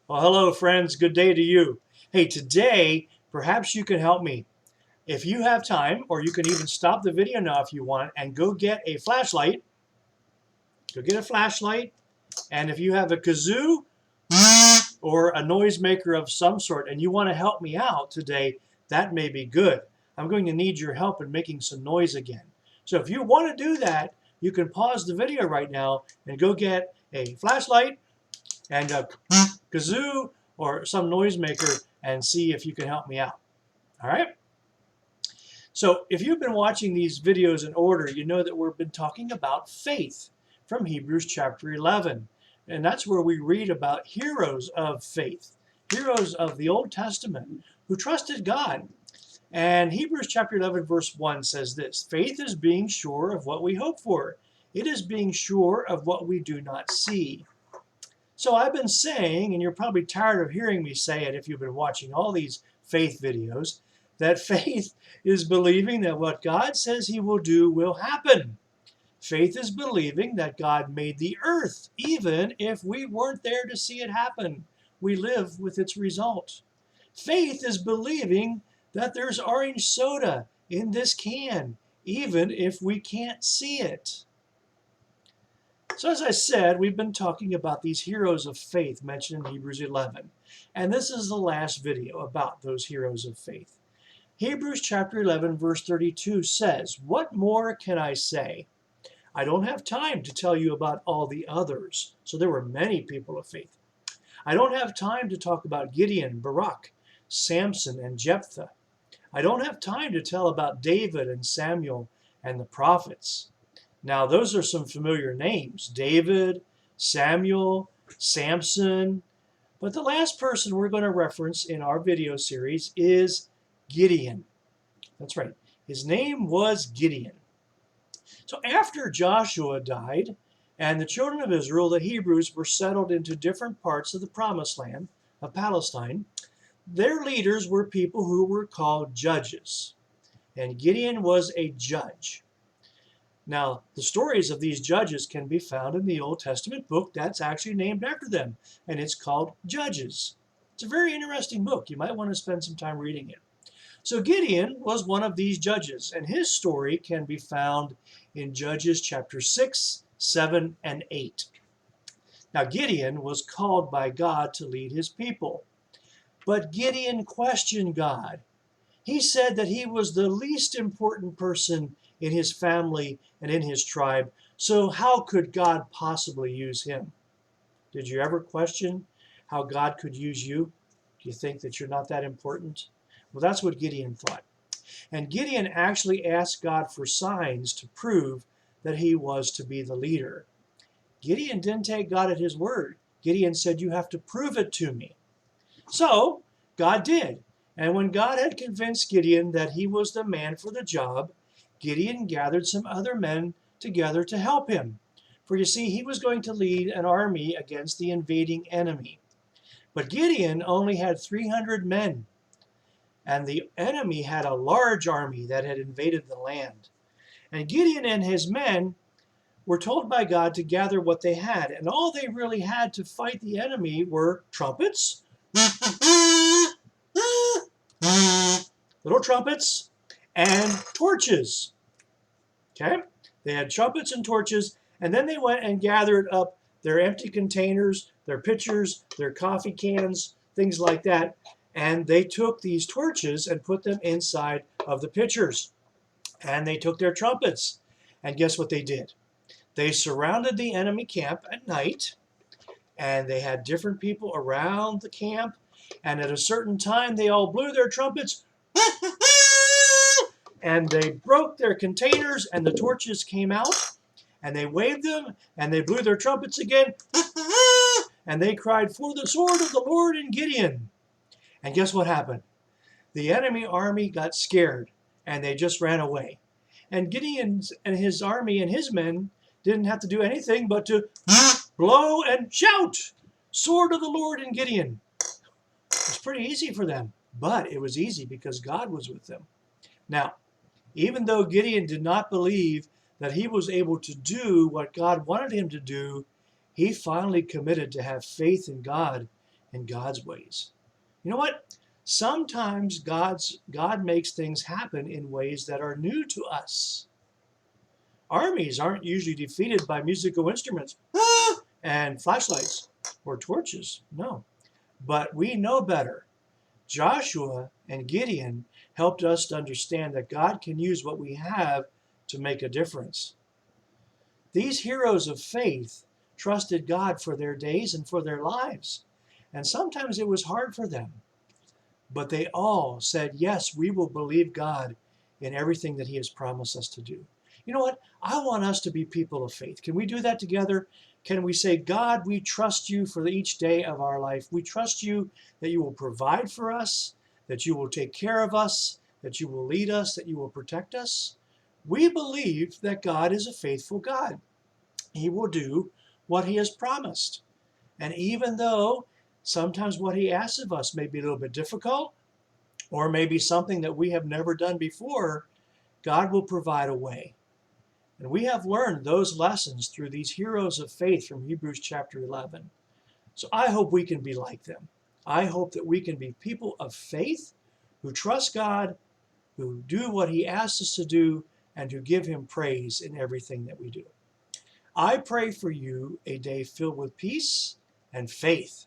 Well, hello, friends. Good day to you. Hey, today, perhaps you can help me. If you have time, or you can even stop the video now if you want and go get a flashlight. Go get a flashlight. And if you have a kazoo or a noisemaker of some sort and you want to help me out today, that may be good. I'm going to need your help in making some noise again. So if you want to do that, you can pause the video right now and go get a flashlight and a kazoo or some noisemaker and see if you can help me out. All right? So if you've been watching these videos in order, you know that we've been talking about faith from Hebrews chapter 11. And that's where we read about heroes of faith, heroes of the Old Testament who trusted God. And Hebrews chapter 11 verse 1 says this: faith is being sure of what we hope for. It is being sure of what we do not see. So I've been saying, and you're probably tired of hearing me say it if you've been watching all these faith videos, that faith is believing that what God says he will do will happen. Faith is believing that God made the earth, even if we weren't there to see it happen. We live with its result. Faith is believing that there's orange soda in this can, even if we can't see it. So as I said, we've been talking about these heroes of faith mentioned in Hebrews 11. And this is the last video about those heroes of faith. Hebrews chapter 11 verse 32 says, "What more can I say? I don't have time to tell you about all the others." So there were many people of faith. "I don't have time to talk about Gideon, Barak, Samson, and Jephthah. I don't have time to tell about David and Samuel and the prophets." Now, those are some familiar names: David, Samuel, Samson. But the last person we're going to reference in our video series is Gideon. That's right. His name was Gideon. So after Joshua died and the children of Israel, the Hebrews, were settled into different parts of the promised land of Palestine, their leaders were people who were called judges. And Gideon was a judge. Now, the stories of these judges can be found in the Old Testament book that's actually named after them, and it's called Judges. It's a very interesting book. You might want to spend some time reading it. So Gideon was one of these judges, and his story can be found in Judges chapter 6, 7, and 8. Now, Gideon was called by God to lead his people, but Gideon questioned God. He said that he was the least important person in his family and in his tribe, so how could God possibly use him? Did you ever question how God could use you? Do you think that you're not that important? Well, that's what Gideon thought. And Gideon actually asked God for signs to prove that he was to be the leader. Gideon didn't take God at his word. Gideon said, "You have to prove it to me." So God did. And when God had convinced Gideon that he was the man for the job, Gideon gathered some other men together to help him. For you see, he was going to lead an army against the invading enemy. But Gideon only had 300 men, and the enemy had a large army that had invaded the land. And Gideon and his men were told by God to gather what they had, and all they really had to fight the enemy were trumpets, little trumpets, and torches. Okay? They had trumpets and torches, and then they went and gathered up their empty containers, their pitchers, their coffee cans, things like that, and they took these torches and put them inside of the pitchers. And they took their trumpets, and guess what they did? They surrounded the enemy camp at night, and they had different people around the camp, and at a certain time they all blew their trumpets, and they broke their containers, and the torches came out, and they waved them, and they blew their trumpets again, and they cried, "For the sword of the Lord in Gideon." And guess what happened? The enemy army got scared, and they just ran away. And Gideon and his army and his men didn't have to do anything but to blow and shout, "Sword of the Lord in Gideon." It's pretty easy for them, but it was easy because God was with them. Now, even though Gideon did not believe that he was able to do what God wanted him to do, he finally committed to have faith in God in God's ways. You know what? Sometimes God makes things happen in ways that are new to us. Armies aren't usually defeated by musical instruments and flashlights or torches. No. But we know better. Joshua and Gideon helped us to understand that God can use what we have to make a difference. These heroes of faith trusted God for their days and for their lives. And sometimes it was hard for them. But they all said, yes, we will believe God in everything that he has promised us to do. You know what? I want us to be people of faith. Can we do that together? Can we say, God, we trust you for each day of our life. We trust you that you will provide for us, that you will take care of us, that you will lead us, that you will protect us. We believe that God is a faithful God. He will do what he has promised. And even though sometimes what he asks of us may be a little bit difficult, or maybe something that we have never done before, God will provide a way. And we have learned those lessons through these heroes of faith from Hebrews chapter 11. So I hope we can be like them. I hope that we can be people of faith who trust God, who do what he asks us to do, and who give him praise in everything that we do. I pray for you a day filled with peace and faith.